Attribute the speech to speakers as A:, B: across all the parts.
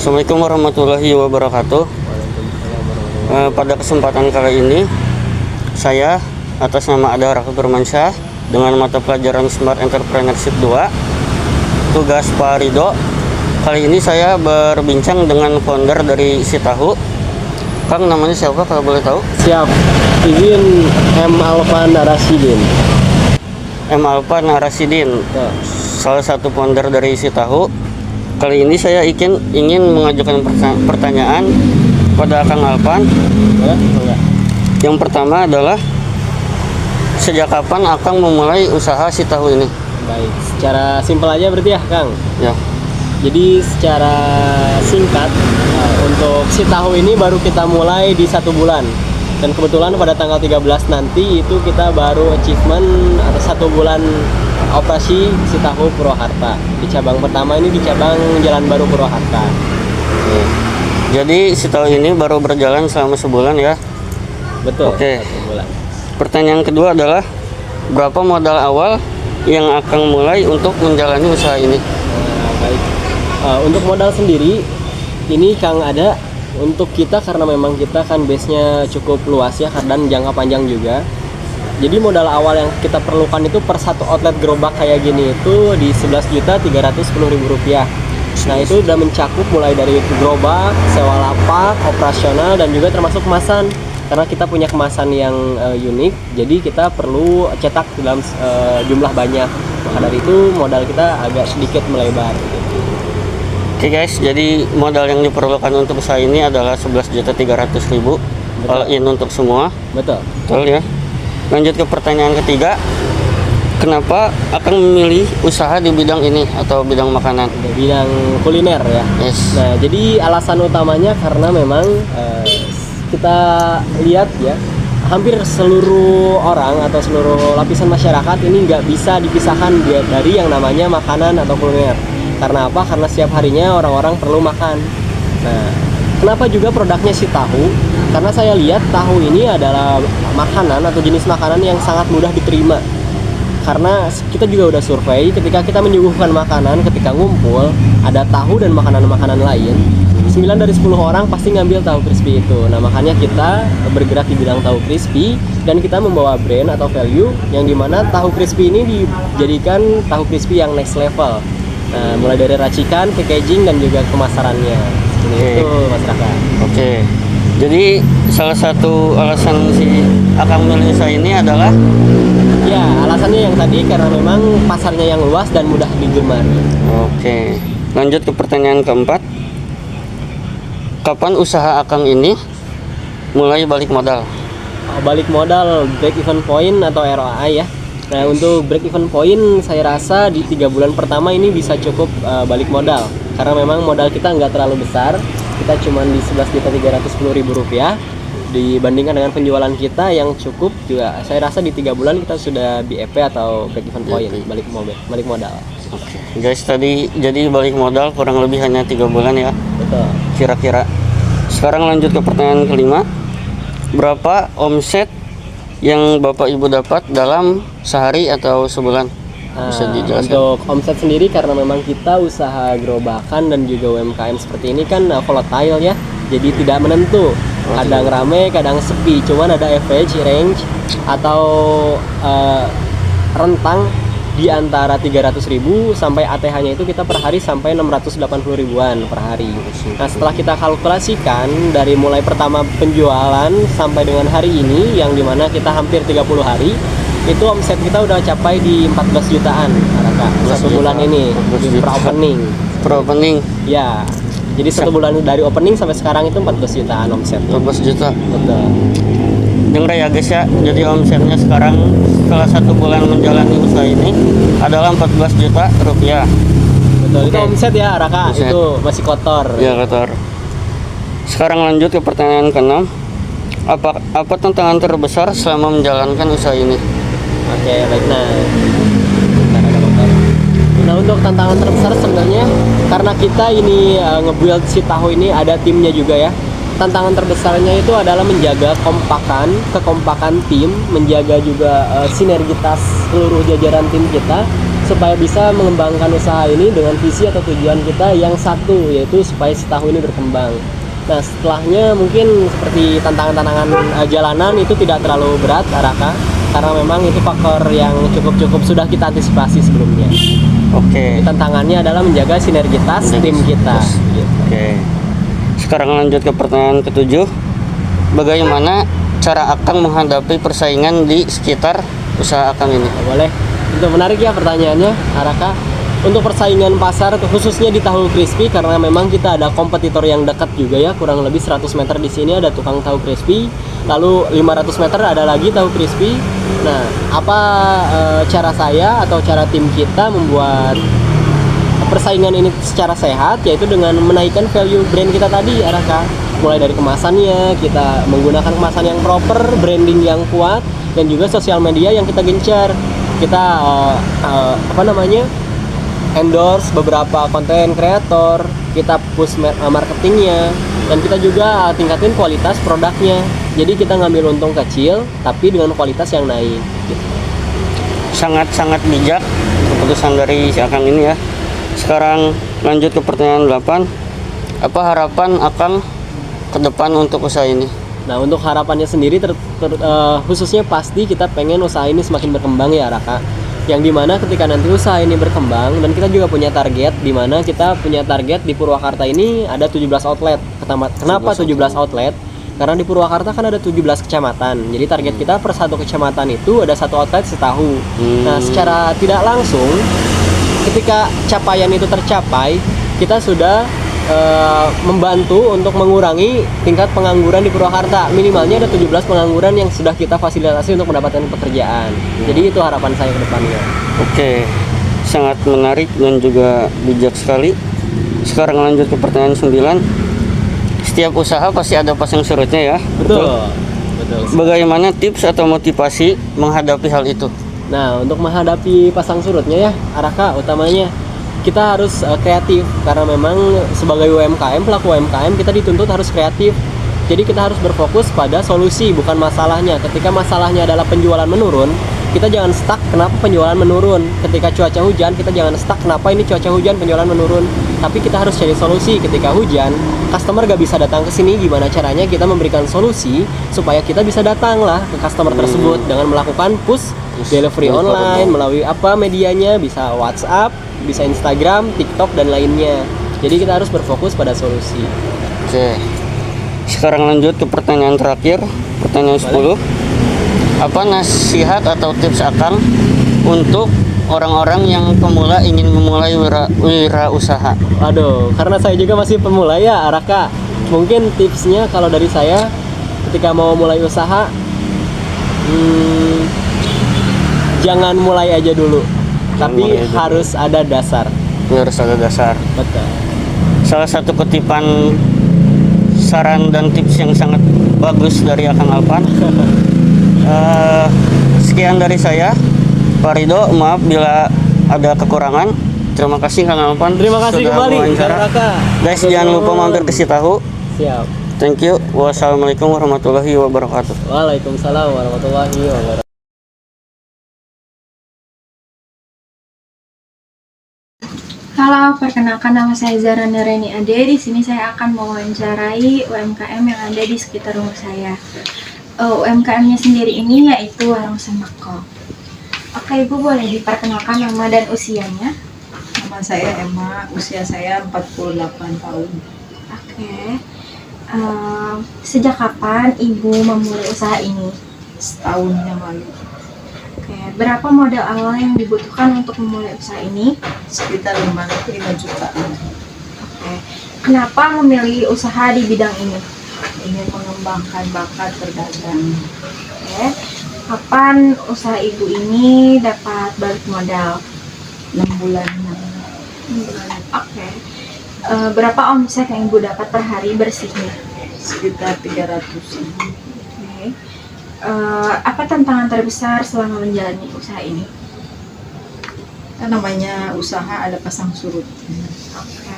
A: Assalamualaikum warahmatullahi wabarakatuh. Pada kesempatan kali ini saya atas nama Ada Raka Bermansyah dengan mata pelajaran Smart Entrepreneurship 2 tugas Pak Rido. Kali ini saya berbincang dengan founder dari Sitahu. Kang, namanya siapa kalau boleh tahu?
B: Siap, izin M. Alfa Narasidin.
A: M. Alfa Narasidin, salah satu founder dari Sitahu. Kali ini saya ingin mengajukan pertanyaan pada Kang Alpan. Yang pertama adalah, sejak kapan Akang memulai usaha Sitahu ini?
B: Baik, secara simpel aja berarti ya Kang?
A: Ya.
B: Jadi secara singkat, untuk Sitahu ini baru kita mulai di 1 bulan. Dan kebetulan pada tanggal 13 nanti itu kita baru achievement atau 1 bulan operasi Sitahu Purwakarta. Di cabang pertama ini di cabang Jalan Baru Purwakarta.
A: Jadi Sitahu ini baru berjalan selama sebulan ya?
B: Betul.
A: Oke.
B: 1 bulan.
A: Pertanyaan kedua adalah, berapa modal awal yang Akang mulai untuk menjalani usaha ini?
B: Baik. Untuk modal sendiri ini Kang ada untuk kita karena memang kita kan base-nya cukup luas ya dan jangka panjang juga. Jadi modal awal yang kita perlukan itu per satu outlet gerobak kayak gini itu di Rp11.310.000. Nah itu udah mencakup mulai dari gerobak, sewa lapak, operasional, dan juga termasuk kemasan. Karena kita punya kemasan yang unik, jadi kita perlu cetak dalam jumlah banyak. Maka dari itu modal kita agak sedikit melebar gitu.
A: Oke guys, jadi modal yang diperlukan untuk usaha ini adalah Rp11.300.000 all in untuk semua.
B: Betul.
A: Betul ya. Lanjut ke pertanyaan ketiga, kenapa Akang memilih usaha di bidang ini atau bidang makanan?
B: Di bidang kuliner ya.
A: Yes.
B: Nah jadi alasan utamanya karena memang kita lihat ya, hampir seluruh orang atau seluruh lapisan masyarakat ini nggak bisa dipisahkan dari yang namanya makanan atau kuliner. Karena apa? Karena setiap harinya orang-orang perlu makan. Nah, kenapa juga produknya Sitahu? Karena saya lihat tahu ini adalah makanan atau jenis makanan yang sangat mudah diterima. Karena kita juga udah survei, ketika kita menyuguhkan makanan, ketika ngumpul ada tahu dan makanan-makanan lain, 9 dari 10 orang pasti ngambil tahu crispy itu. Nah makanya kita bergerak di bidang tahu crispy, dan kita membawa brand atau value yang dimana tahu crispy ini dijadikan tahu crispy yang next level. Nah, mulai dari racikan, packaging, dan juga pemasarannya. Itu masyarakat.
A: Oke. Jadi salah satu alasan si Akang memilih usaha ini adalah,
B: ya alasannya yang tadi karena memang pasarnya yang luas dan mudah digemari.
A: oke. Lanjut ke pertanyaan keempat, kapan usaha Akang ini mulai balik modal?
B: Balik modal, break even point atau ROI ya. Nah untuk break even point saya rasa di 3 bulan pertama ini bisa cukup balik modal. Karena memang modal kita nggak terlalu besar. Kita cuma di Rp11.310.000 dibandingkan dengan penjualan kita yang cukup juga. Saya rasa di 3 bulan kita sudah BEP atau break even point, balik modal.
A: Oke. Guys, tadi jadi balik modal kurang lebih hanya 3 bulan ya?
B: Betul.
A: Kira-kira. Sekarang lanjut ke pertanyaan kelima, berapa omset yang Bapak Ibu dapat dalam sehari atau sebulan? Bisa dijelaskan?
B: Untuk omset sendiri karena memang kita usaha gerobakan dan juga UMKM seperti ini kan volatile ya, jadi tidak menentu. Kadang rame, kadang sepi. Cuman ada average range atau rentang di antara 300.000 sampai ATH-nya itu kita per hari sampai 680.000-an per hari. Nah setelah kita kalkulasikan dari mulai pertama penjualan sampai dengan hari ini yang dimana kita hampir 30 hari, itu omset kita udah capai di 14 jutaan Raka, 1 bulan ini di per opening. Ya, jadi 1 bulan dari opening sampai sekarang itu 14 jutaan omset.
A: 14 juta.
B: Betul.
A: Dengar ya guys ya, jadi omsetnya sekarang setelah 1 bulan menjalani usaha ini adalah 14 juta rupiah.
B: Betul, itu omset ya Raka, omset. Itu masih kotor.
A: Ya kotor. Sekarang lanjut ke pertanyaan ke-6, apa tantangan terbesar selama menjalankan usaha ini?
B: Oke, baik. Nah untuk tantangan terbesar sebenarnya karena kita ini nge-build Sitahu ini ada timnya juga ya. Tantangan terbesarnya itu adalah menjaga kekompakan tim, menjaga juga sinergitas seluruh jajaran tim kita, supaya bisa mengembangkan usaha ini dengan visi atau tujuan kita yang satu, yaitu supaya si tahu ini berkembang. Nah, setelahnya mungkin seperti tantangan-tantangan jalanan itu tidak terlalu berat, Araka, karena memang itu faktor yang cukup sudah kita antisipasi sebelumnya.
A: Oke.
B: Jadi tantangannya adalah menjaga sinergitas tim kita. Gitu.
A: Oke. Sekarang lanjut ke pertanyaan ketujuh. Bagaimana cara Akang menghadapi persaingan di sekitar usaha Akang ini?
B: Boleh. Itu menarik ya pertanyaannya, Araka. Untuk persaingan pasar khususnya di tahu crispy, karena memang kita ada kompetitor yang dekat juga ya, kurang lebih 100 meter di sini ada tukang tahu crispy, lalu 500 meter ada lagi tahu crispy. Nah, apa cara saya atau cara tim kita membuat persaingan ini secara sehat, yaitu dengan menaikkan value brand kita tadi, Araka. Mulai dari kemasannya, kita menggunakan kemasan yang proper, branding yang kuat, dan juga sosial media yang kita gencar. Kita endorse beberapa konten kreator, kita push marketingnya, dan kita juga tingkatin kualitas produknya. Jadi kita ngambil untung kecil tapi dengan kualitas yang naik gitu.
A: Sangat-sangat bijak keputusan dari si Akang ini ya. Sekarang lanjut ke pertanyaan 8. Apa harapan Akang ke depan untuk usaha ini?
B: Nah, untuk harapannya sendiri khususnya pasti kita pengen usaha ini semakin berkembang ya, Raka. Yang dimana ketika nanti usaha ini berkembang, dan kita juga punya target, dimana kita punya target di Purwakarta ini ada 17 outlet. Kenapa 17 outlet? Karena di Purwakarta kan ada 17 kecamatan. Jadi target kita per satu kecamatan itu ada satu outlet setahu. Nah, secara tidak langsung ketika capaian itu tercapai, kita sudah membantu untuk mengurangi tingkat pengangguran di Purwakarta. Minimalnya ada 17 pengangguran yang sudah kita fasilitasi untuk mendapatkan pekerjaan. Jadi itu harapan saya ke depannya.
A: Oke, sangat menarik dan juga bijak sekali. Sekarang lanjut ke pertanyaan 9. Setiap usaha pasti ada pasang surutnya ya.
B: Betul.
A: Bagaimana tips atau motivasi menghadapi hal itu?
B: Nah, untuk menghadapi pasang surutnya ya, Araka, utamanya kita harus kreatif, karena memang sebagai UMKM, pelaku UMKM, kita dituntut harus kreatif. Jadi kita harus berfokus pada solusi, bukan masalahnya. Ketika masalahnya adalah penjualan menurun, kita jangan stuck kenapa penjualan menurun. Ketika cuaca hujan, kita jangan stuck kenapa ini cuaca hujan penjualan menurun. Tapi kita harus cari solusi. Ketika hujan, customer gak bisa datang ke sini, gimana caranya kita memberikan solusi supaya kita bisa datang lah ke customer tersebut dengan melakukan push delivery online melalui apa medianya, bisa WhatsApp, bisa Instagram, TikTok, dan lainnya. Jadi kita harus berfokus pada solusi.
A: Oke. Sekarang lanjut ke pertanyaan terakhir, pertanyaan 10. Apa nasihat atau tips Akang untuk orang-orang yang pemula ingin memulai wirausaha?
B: Aduh, karena saya juga masih pemula ya, Araka. Mungkin tipsnya kalau dari saya, ketika mau mulai usaha, jangan mulai aja dulu, tapi harus ada dasar.
A: Harus ada dasar.
B: Betul.
A: Salah satu kutipan saran dan tips yang sangat bagus dari Akang Alpan. Sekian dari saya, Pak Rido. Maaf bila ada kekurangan. Terima kasih Kang Alpan.
B: Terima kasih
A: sudah
B: kembali,
A: mewawancara.
B: Kak.
A: Guys, jangan lupa mampir ke Sitahu.
B: Siap.
A: Thank you. Wassalamualaikum warahmatullahi wabarakatuh.
B: Waalaikumsalam warahmatullahi wabarakatuh.
C: Halo, perkenalkan nama saya Zara Nereni Ade. Di sini saya akan mewawancarai UMKM yang ada di sekitar rumah saya. UMKM-nya sendiri ini yaitu Warung Sembako. Oke, Ibu boleh diperkenalkan nama dan usianya?
D: Nama saya Emma, usia saya 48 tahun.
C: Oke. Sejak kapan Ibu memulai usaha ini?
D: Setahun yang lalu.
C: Oke, berapa modal awal yang dibutuhkan untuk memulai usaha ini?
D: Sekitar 5 juta.
C: Oke. Kenapa memilih usaha di bidang ini?
D: Ingin mengembangkan bakat berdagang.
C: Oke. Kapan usaha Ibu ini dapat balik modal?
D: 6 bulan.
C: Oke. Berapa omset yang Ibu dapat per hari bersihnya?
D: Sekitar 300.
C: Oke. Apa tantangan terbesar selama menjalani usaha ini?
D: Kan namanya usaha ada pasang surut.
C: Oke.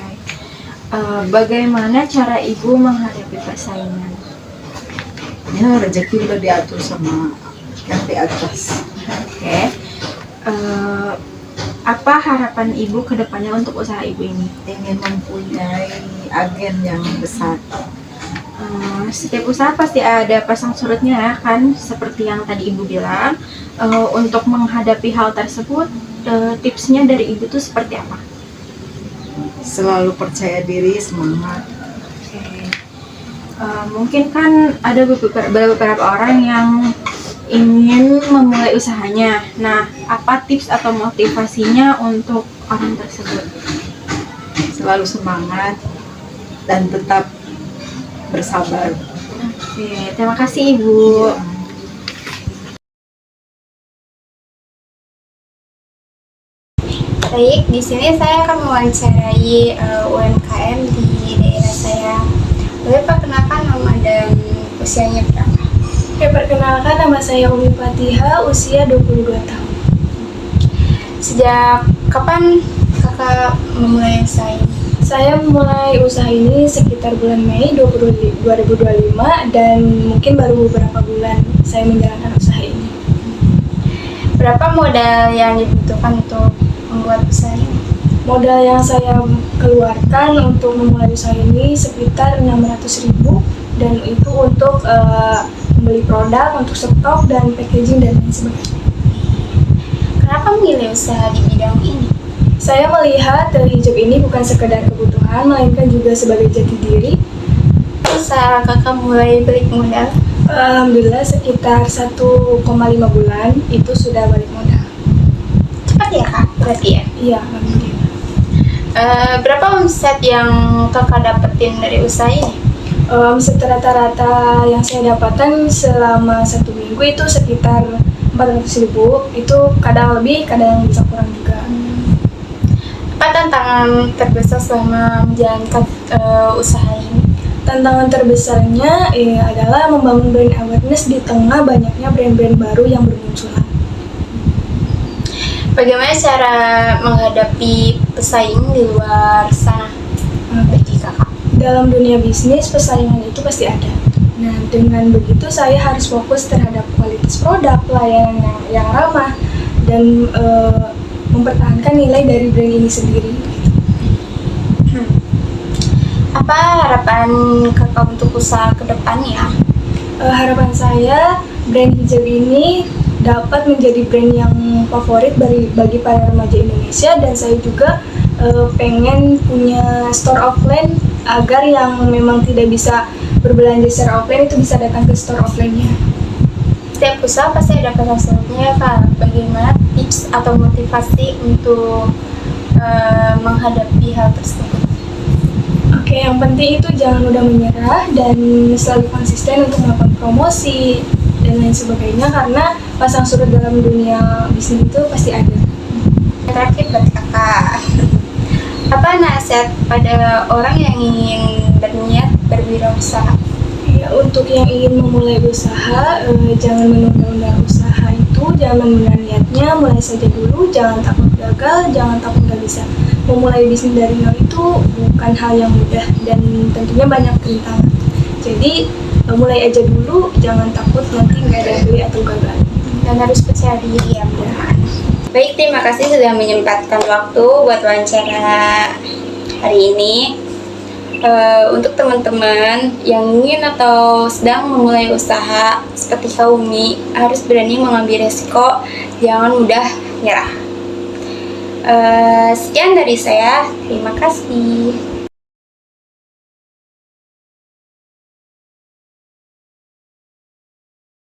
C: Bagaimana cara Ibu menghadapi persaingan?
D: Ya, rezeki udah diatur sama yang di atas.
C: Oke. Apa harapan ibu ke depannya untuk usaha ibu ini?
D: Ingin mempunyai agen yang besar.
C: Setiap usaha pasti ada pasang surutnya ya kan, seperti yang tadi ibu bilang. Untuk menghadapi hal tersebut, tipsnya dari ibu tuh seperti apa?
D: Selalu percaya diri, semangat.
C: Mungkin kan ada beberapa orang yang ingin memulai usahanya. Nah, apa tips atau motivasinya untuk orang tersebut?
D: Selalu semangat dan tetap bersabar.
C: Oke, terima kasih Ibu.
E: Baik, di sini saya akan mewawancarai UMKM di daerah saya. Boleh perkenalkan nama dan usianya berapa?
F: Ya, perkenalkan nama saya Umi Fatiha, usia 22 tahun.
E: Sejak kapan kakak memulai usaha ini?
F: Saya memulai usaha ini sekitar bulan Mei 2025 dan mungkin baru beberapa bulan saya menjalankan usaha ini.
E: Berapa modal yang dibutuhkan untuk membuat usaha ini?
F: Modal yang saya keluarkan untuk memulai usaha ini sekitar 600.000 dan itu untuk membeli produk, untuk stok dan packaging dan lain sebagainya.
E: Kenapa memilih usaha di bidang ini?
F: Saya melihat hijab ini bukan sekedar kebutuhan, melainkan juga sebagai jati diri.
E: Usaha kakak mulai balik modal?
F: Alhamdulillah sekitar 1,5 bulan itu sudah balik modal.
E: Cepat ya kak, berarti ya?
F: Iya, alhamdulillah.
E: Berapa omset yang kakak dapetin dari usaha ini?
F: Omset rata-rata yang saya dapatkan selama 1 minggu itu sekitar 400.000. Itu kadang lebih, kadang bisa kurang juga.
E: Apa tantangan terbesar selama menjalankan usaha ini?
F: Tantangan terbesarnya adalah membangun brand awareness di tengah banyaknya brand-brand baru yang bermunculan.
E: Bagaimana cara menghadapi pesaing di luar sana bagi kakak?
F: Dalam dunia bisnis, persaingan itu pasti ada. Nah, dengan begitu saya harus fokus terhadap kualitas produk, pelayanan yang ramah, dan mempertahankan nilai dari brand ini sendiri.
E: Apa harapan kakak untuk usaha ke depannya?
F: Harapan saya, brand hijab ini dapat menjadi brand yang favorit bagi para remaja Indonesia, dan saya juga pengen punya store offline agar yang memang tidak bisa berbelanja secara offline itu bisa datang ke store offline-nya.
E: Setiap usaha pasti ada kesulitannya kak. Bagaimana tips atau motivasi untuk menghadapi hal tersebut?
F: Oke, yang penting itu jangan mudah menyerah dan selalu konsisten untuk melakukan promosi dan lain sebagainya, karena pasang surut dalam dunia bisnis itu pasti ada.
E: Terakhir buat kakak, apa nasihat pada orang yang ingin berniat berwirausaha?
F: Ya, untuk yang ingin memulai usaha, jangan menunda-nunda usaha itu, jangan menunda niatnya, mulai saja dulu, jangan takut gagal, jangan takut nggak bisa. Memulai bisnis dari nol itu bukan hal yang mudah dan tentunya banyak rintangan. Jadi mulai aja dulu, jangan takut nanti nggak ada yang beli atau gagal.
E: Dan harus percaya diri ya. Baik, terima kasih sudah menyempatkan waktu buat wawancara hari ini. Untuk teman-teman yang ingin atau sedang memulai usaha seperti Kak Umi, harus berani mengambil resiko, jangan mudah nyerah. Sekian dari saya, terima kasih.